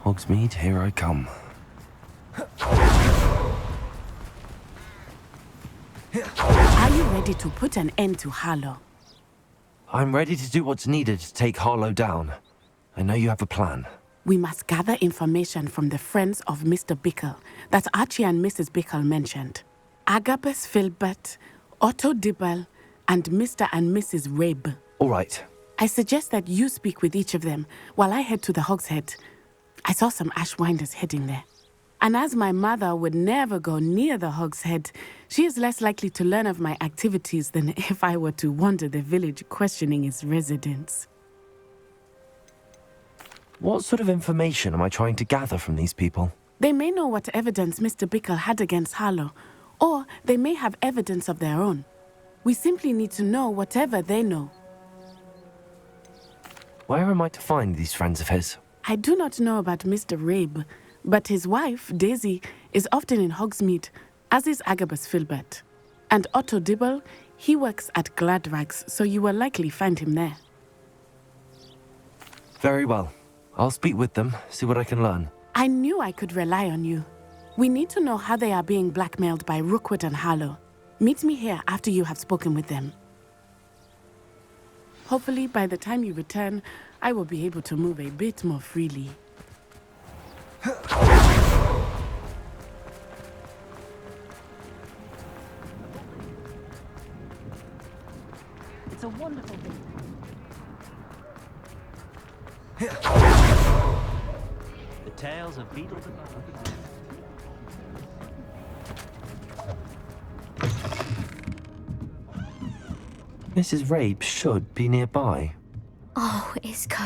Hogsmeade, here I come. Are you ready to put an end to Harlow? I'm ready to do what's needed to take Harlow down. I know you have a plan. We must gather information from the friends of Mr. Bickle that Archie and Mrs. Bickle mentioned. Agabus Filbert, Otto Dibble, and Mr. and Mrs. Rabe. All right. I suggest that you speak with each of them while I head to the Hogshead. I saw some Ashwinders heading there. And as my mother would never go near the Hogshead, she is less likely to learn of my activities than if I were to wander the village questioning its residents. What sort of information am I trying to gather from these people? They may know what evidence Mr. Bickle had against Harlow, or they may have evidence of their own. We simply need to know whatever they know. Where am I to find these friends of his? I do not know about Mr. Rabe, but his wife, Daisy, is often in Hogsmeade, as is Agabus Filbert. And Otto Dibble, he works at Gladrags, so you will likely find him there. Very well. I'll speak with them, see what I can learn. I knew I could rely on you. We need to know how they are being blackmailed by Rookwood and Harlow. Meet me here after you have spoken with them. Hopefully, by the time you return, I will be able to move a bit more freely. It's a wonderful thing. The tales of beetles and bugs. Mrs. Rabe should be nearby. Oh, Isco,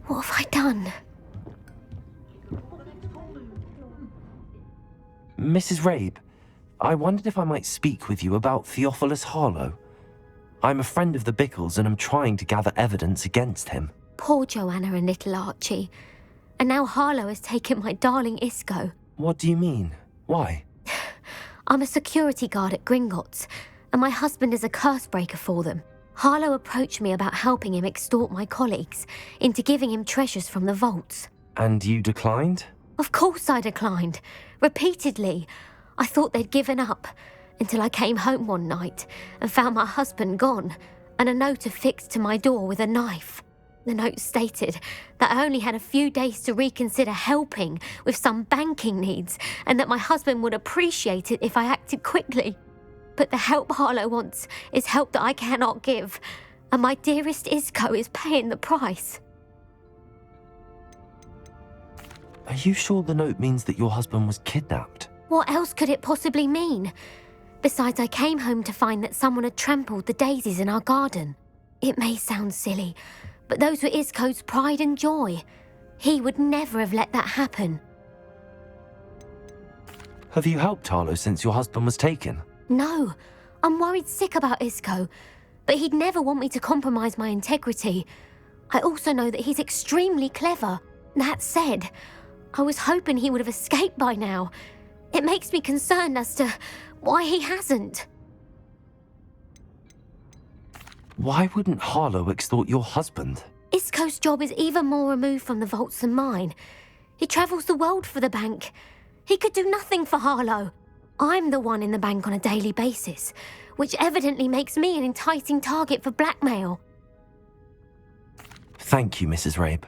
what have I done? Mrs. Rabe, I wondered if I might speak with you about Theophilus Harlow. I'm a friend of the Bickles and I'm trying to gather evidence against him. Poor Joanna and little Archie. And now Harlow has taken my darling Isco. What do you mean? Why? I'm a security guard at Gringotts, and my husband is a curse breaker for them. Harlow approached me about helping him extort my colleagues into giving him treasures from the vaults. And you declined? Of course I declined. Repeatedly. I thought they'd given up, until I came home one night and found my husband gone, and a note affixed to my door with a knife. The note stated that I only had a few days to reconsider helping with some banking needs, and that my husband would appreciate it if I acted quickly. But the help Harlow wants is help that I cannot give, and my dearest Isco is paying the price. Are you sure the note means that your husband was kidnapped? What else could it possibly mean? Besides, I came home to find that someone had trampled the daisies in our garden. It may sound silly, but those were Isco's pride and joy. He would never have let that happen. Have you helped Harlow since your husband was taken? No, I'm worried sick about Isco, but he'd never want me to compromise my integrity. I also know that he's extremely clever. That said, I was hoping he would have escaped by now. It makes me concerned as to why he hasn't. Why wouldn't Harlow extort your husband? Isco's job is even more removed from the vaults than mine. He travels the world for the bank. He could do nothing for Harlow. I'm the one in the bank on a daily basis, which evidently makes me an enticing target for blackmail. Thank you, Mrs. Rabe.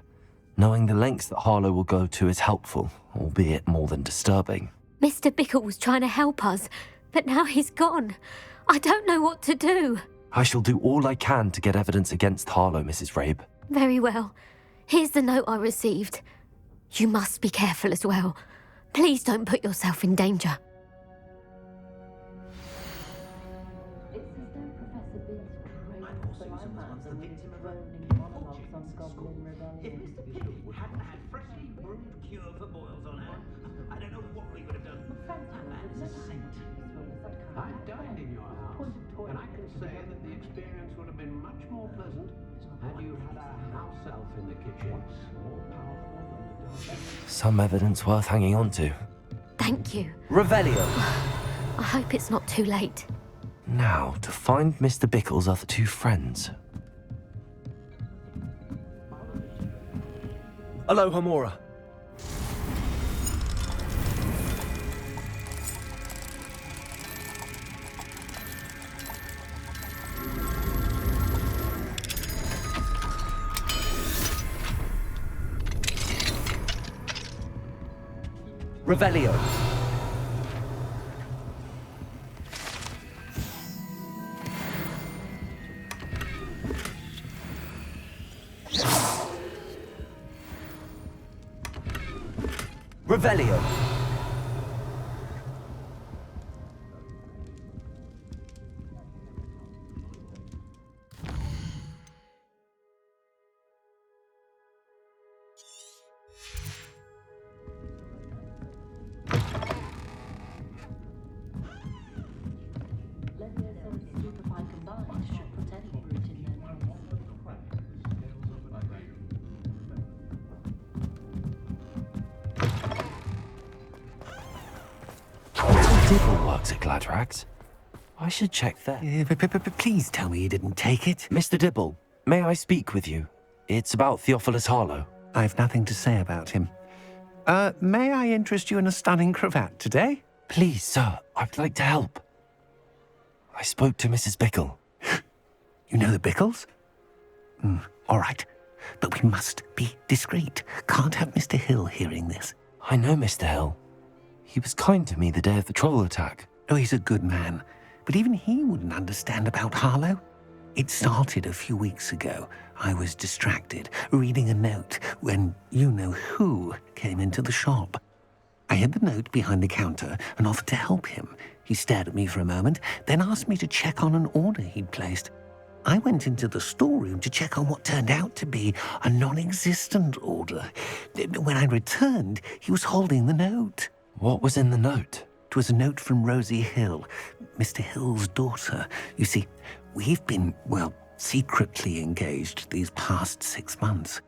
Knowing the lengths that Harlow will go to is helpful, albeit more than disturbing. Mr. Bickle was trying to help us, but now he's gone. I don't know what to do. I shall do all I can to get evidence against Harlow, Mrs. Rabe. Very well. Here's the note I received. You must be careful as well. Please don't put yourself in danger. If Mr. Pickle hadn't had freshly brewed cure for boils on hand, I don't know what we would have done. That man is a saint. I dined in your house, and I can say that the experience would have been much more pleasant had you had a house elf in the kitchen. Some evidence worth hanging on to. Thank you. Revelio! I hope it's not too late. Now, to find Mr. Bickle's other two friends. Aloha Mora. Revelio. Revelio. Dibble works at Gladrags. I should check there. Please tell me you didn't take it. Mr. Dibble, may I speak with you? It's about Theophilus Harlow. I've nothing to say about him. May I interest you in a stunning cravat today? Please, sir, I'd like to help. I spoke to Mrs. Bickle. You know the Bickles? All right. But we must be discreet. Can't have Mr. Hill hearing this. I know Mr. Hill. He was kind to me the day of the troll attack. Oh, he's a good man. But even he wouldn't understand about Harlow. It started a few weeks ago. I was distracted, reading a note, when you-know-who came into the shop. I hid the note behind the counter and offered to help him. He stared at me for a moment, then asked me to check on an order he'd placed. I went into the storeroom to check on what turned out to be a non-existent order. When I returned, he was holding the note. What was in the note? It was a note from Rosie Hill, Mr. Hill's daughter. You see, we've been, secretly engaged these past 6 months.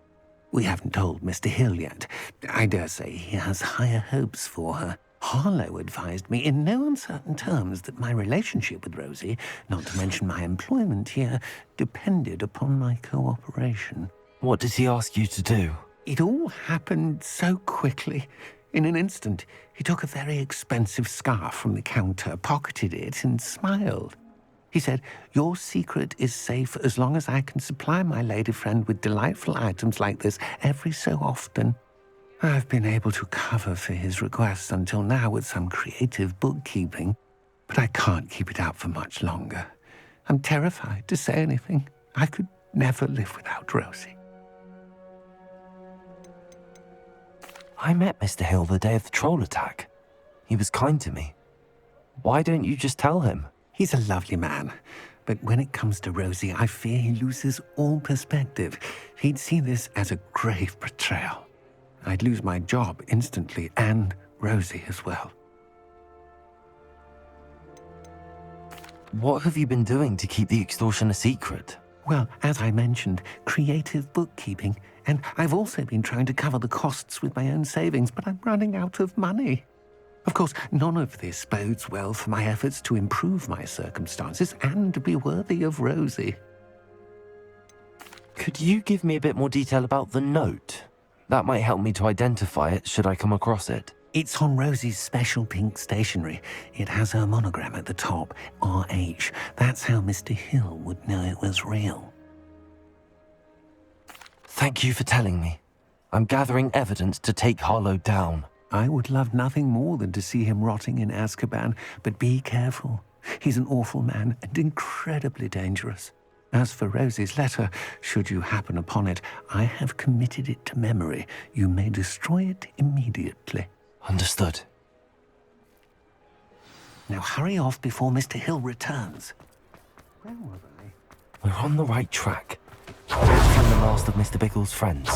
We haven't told Mr. Hill yet. I dare say he has higher hopes for her. Harlow advised me in no uncertain terms that my relationship with Rosie, not to mention my employment here, depended upon my cooperation. What did he ask you to do? It all happened so quickly. In an instant, he took a very expensive scarf from the counter, pocketed it, and smiled. He said, "Your secret is safe as long as I can supply my lady friend with delightful items like this every so often." I've been able to cover for his requests until now with some creative bookkeeping, but I can't keep it out for much longer. I'm terrified to say anything. I could never live without Rosie. I met Mr. Hill the day of the troll attack. He was kind to me. Why don't you just tell him? He's a lovely man, but when it comes to Rosie, I fear he loses all perspective. He'd see this as a grave betrayal. I'd lose my job instantly, and Rosie as well. What have you been doing to keep the extortion a secret? Well, as I mentioned, creative bookkeeping, and I've also been trying to cover the costs with my own savings, but I'm running out of money. Of course, none of this bodes well for my efforts to improve my circumstances and to be worthy of Rosie. Could you give me a bit more detail about the note? That might help me to identify it should I come across it. It's on Rosie's special pink stationery. It has her monogram at the top, RH. That's how Mr. Hill would know it was real. Thank you for telling me. I'm gathering evidence to take Harlow down. I would love nothing more than to see him rotting in Azkaban, but be careful. He's an awful man and incredibly dangerous. As for Rosie's letter, should you happen upon it, I have committed it to memory. You may destroy it immediately. Understood. Now hurry off before Mr. Hill returns. Where was I? We're on the right track. I'm the last of Mr. Bickle's friends.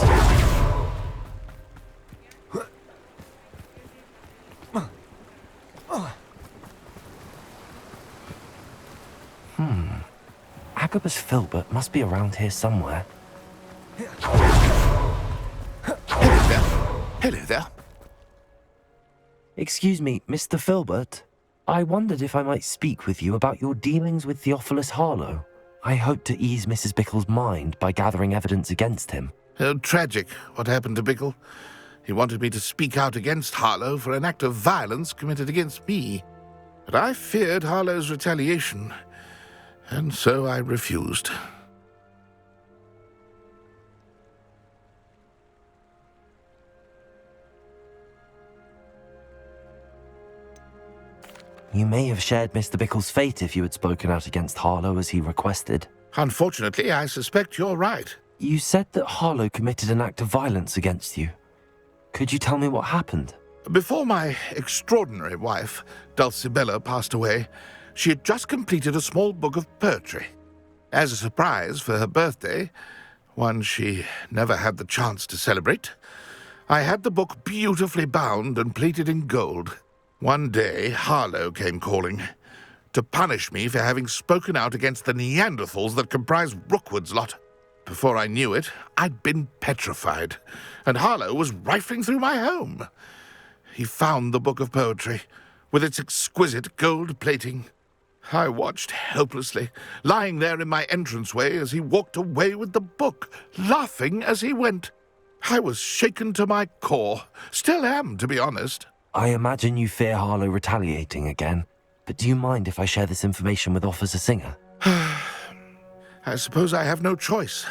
Agabus Filbert must be around here somewhere. Hello there. Hello there. Excuse me, Mr. Filbert. I wondered if I might speak with you about your dealings with Theophilus Harlow. I hope to ease Mrs. Bickle's mind by gathering evidence against him. Tragic, what happened to Bickle. He wanted me to speak out against Harlow for an act of violence committed against me. But I feared Harlow's retaliation, and so I refused. You may have shared Mr. Bickle's fate if you had spoken out against Harlow as he requested. Unfortunately, I suspect you're right. You said that Harlow committed an act of violence against you. Could you tell me what happened? Before my extraordinary wife, Dulcibella, passed away, she had just completed a small book of poetry. As a surprise for her birthday, one she never had the chance to celebrate, I had the book beautifully bound and plated in gold. One day, Harlow came calling to punish me for having spoken out against the Neanderthals that comprise Rookwood's lot. Before I knew it, I'd been petrified, and Harlow was rifling through my home. He found the book of poetry, with its exquisite gold plating. I watched helplessly, lying there in my entranceway as he walked away with the book, laughing as he went. I was shaken to my core. Still am, to be honest. I imagine you fear Harlow retaliating again, but do you mind if I share this information with Officer Singer? I suppose I have no choice.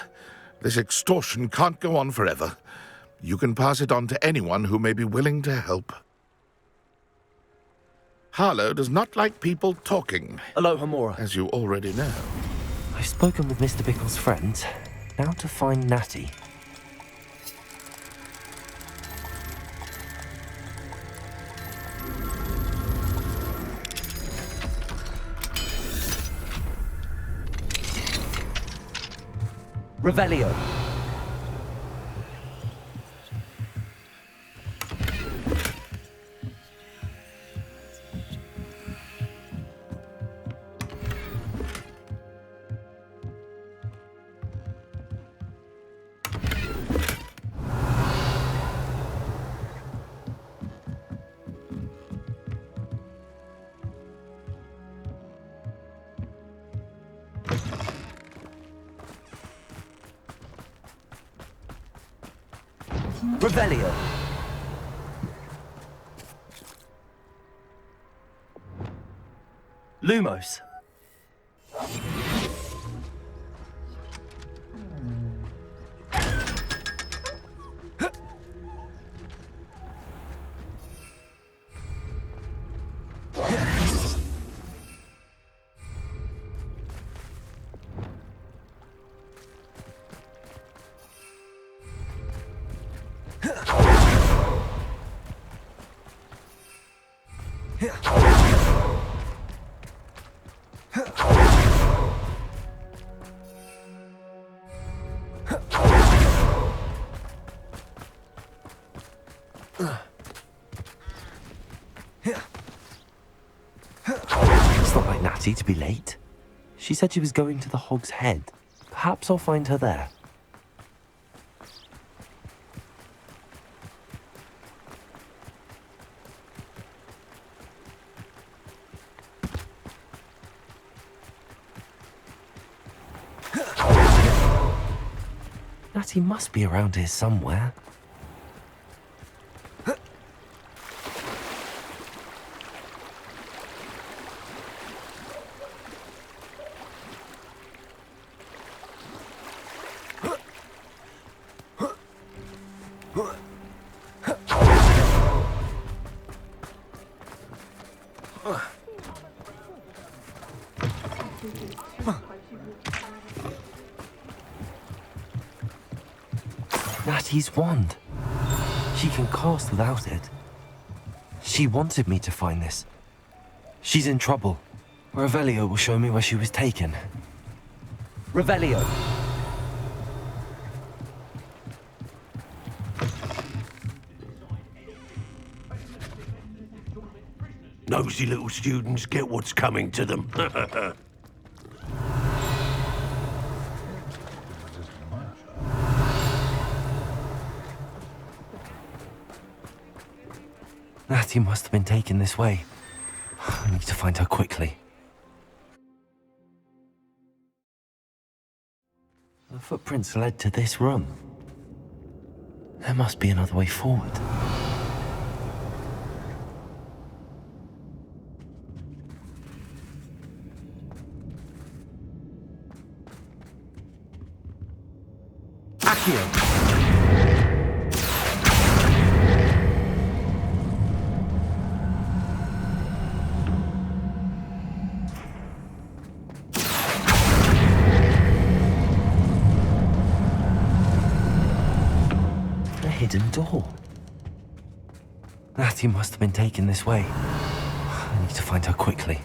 This extortion can't go on forever. You can pass it on to anyone who may be willing to help. Harlow does not like people talking. Aloha, Mora. As you already know. I've spoken with Mr. Bickle's friends. Now to find Natty. Revelio. Revelio. Lumos. It's not like Natty to be late. She said she was going to the Hog's Head. Perhaps I'll find her there. Natty must be around here somewhere. Natty's wand. She can cast without it. She wanted me to find this. She's in trouble. Revelio will show me where she was taken. Revelio. Nosy little students get what's coming to them. Natty must have been taken this way. I need to find her quickly. The footprints led to this room. There must be another way forward. Accio! Hidden door. Natty must have been taken this way. I need to find her quickly.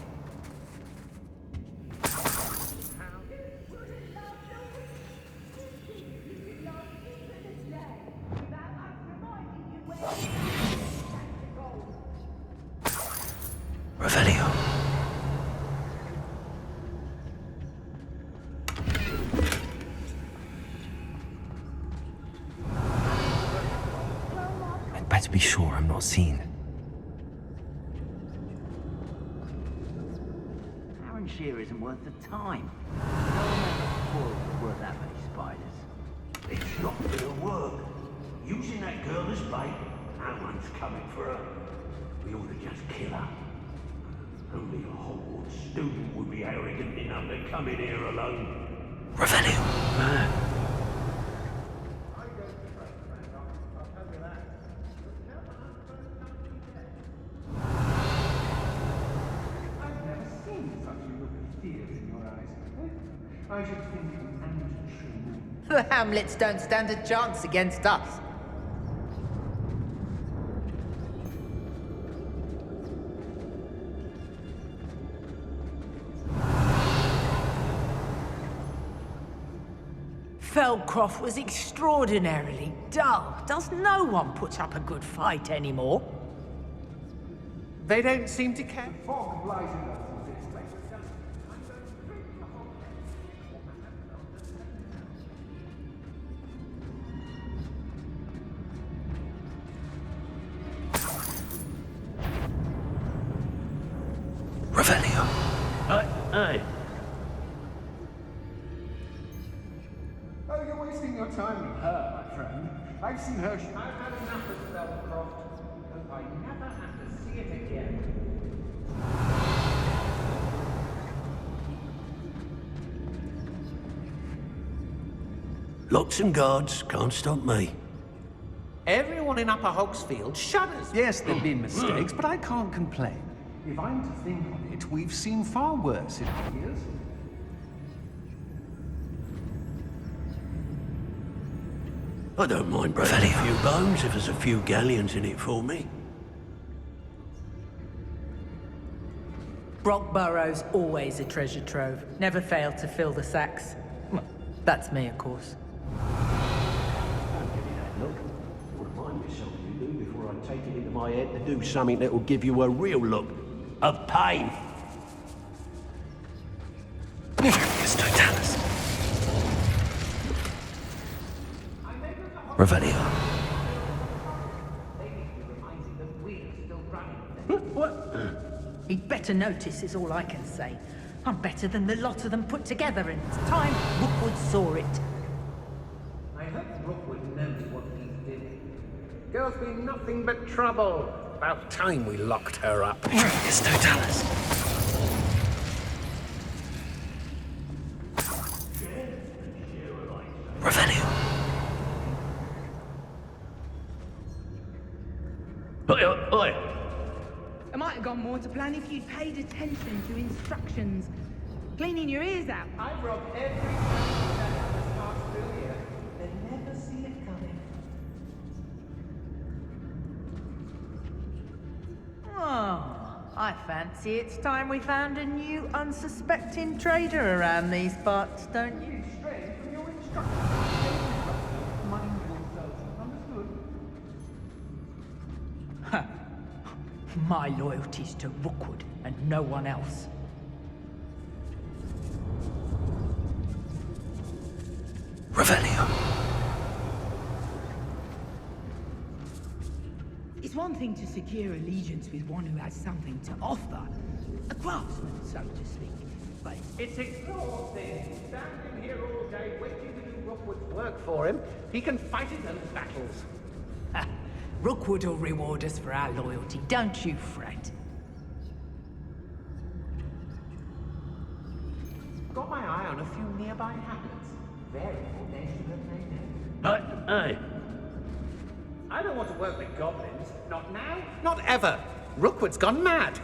Revelio. Better be sure I'm not seen. Aaron Shearer isn't worth the time. No one ever worth that many spiders. It's not gonna work. Using that girl as bait, no one's coming for her. We ought to just kill her. Only a Hogwarts student would be arrogant enough to come in here alone. Revelio. I should think an amateur. The Hamlets don't stand a chance against us. Feldcroft was extraordinarily dull. Does no one put up a good fight anymore? They don't seem to care. Fog lies in us. Revelio. Hey. Oh, you're wasting your time with her, my friend. I've seen her. I've had enough of Feldcroft. I never have to see it again. Locks and guards can't stop me. Everyone in Upper Hogsfield shudders. Yes, there've been mistakes, but I can't complain. If I'm to think on it, we've seen far worse in our years. I don't mind breaking a few bones if there's a few galleons in it for me. Brockborough's always a treasure trove. Never failed to fill the sacks. Well, that's me, of course. Don't give me that look. Remind me something you do before I take it into my head to do something that will give you a real look of pain. It's Totalis. Revelio. What? He'd better notice is all I can say. I'm better than the lot of them put together, and it's time Rookwood saw it. I hope Rookwood knows what he's doing. Girl's been nothing but trouble. About time we locked her up. It's Totalis. Revelio. Oi! It might have gone more to plan if you'd paid attention to instructions. Cleaning your ears out. I've robbed every person that passed through here. They never see it coming. Oh, I fancy it's time we found a new unsuspecting trader around these parts, don't you? Straight from your instructions. Mind yourself. Understood? Ha! My loyalty's to Rookwood and no one else. Revelio. It's one thing to secure allegiance with one who has something to offer. A craftsman, so to speak. But It's exhausting. Standing here all day waiting to do Rookwood's work for him. He can fight his own battles. Rookwood will reward us for our loyalty, don't you fret. Got my eye on a few nearby hamlets. Variable, they should have named it. Aye. I don't want to work with goblins. Not now, not ever. Rookwood's gone mad.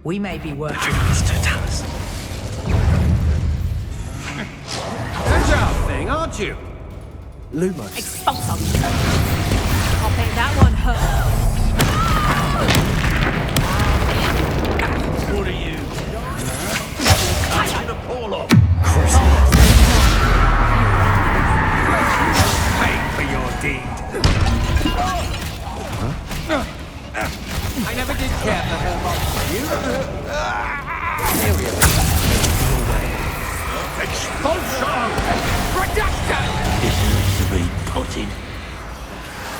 We may be working. Agile thing, aren't you? Lumos. Expulsum. I bet that one hurt. What are you? Cutting the pole off. Pay for your deed. I never did care for her monster. You? Expulsion! Reduction! This needs to be put in.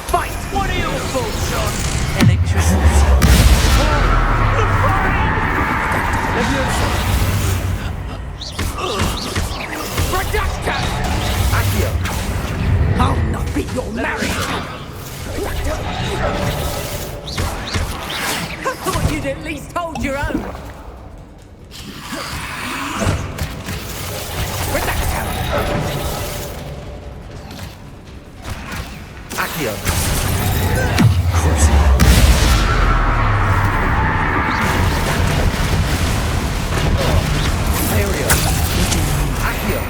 Fight! What are your thoughts on electricity? Reduction! Accio. I'll not be your marriage! I thought you'd at least hold your own! Accio. Aerial. Accio.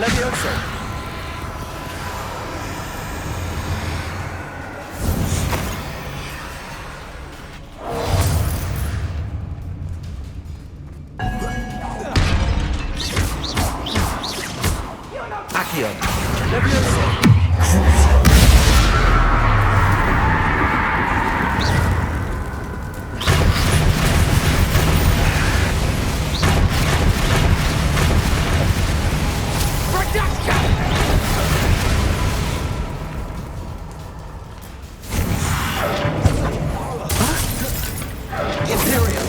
Levioso. Accio. Levioso. Imperial.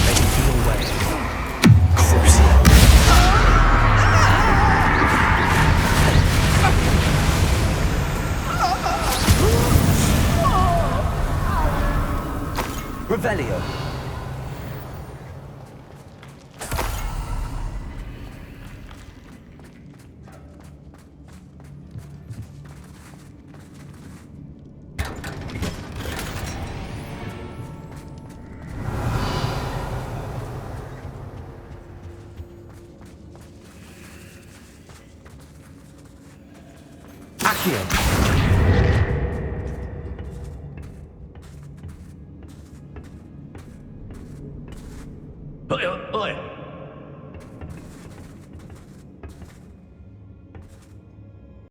Making your way. Crucial. Revelio. Accio. Oi, oi.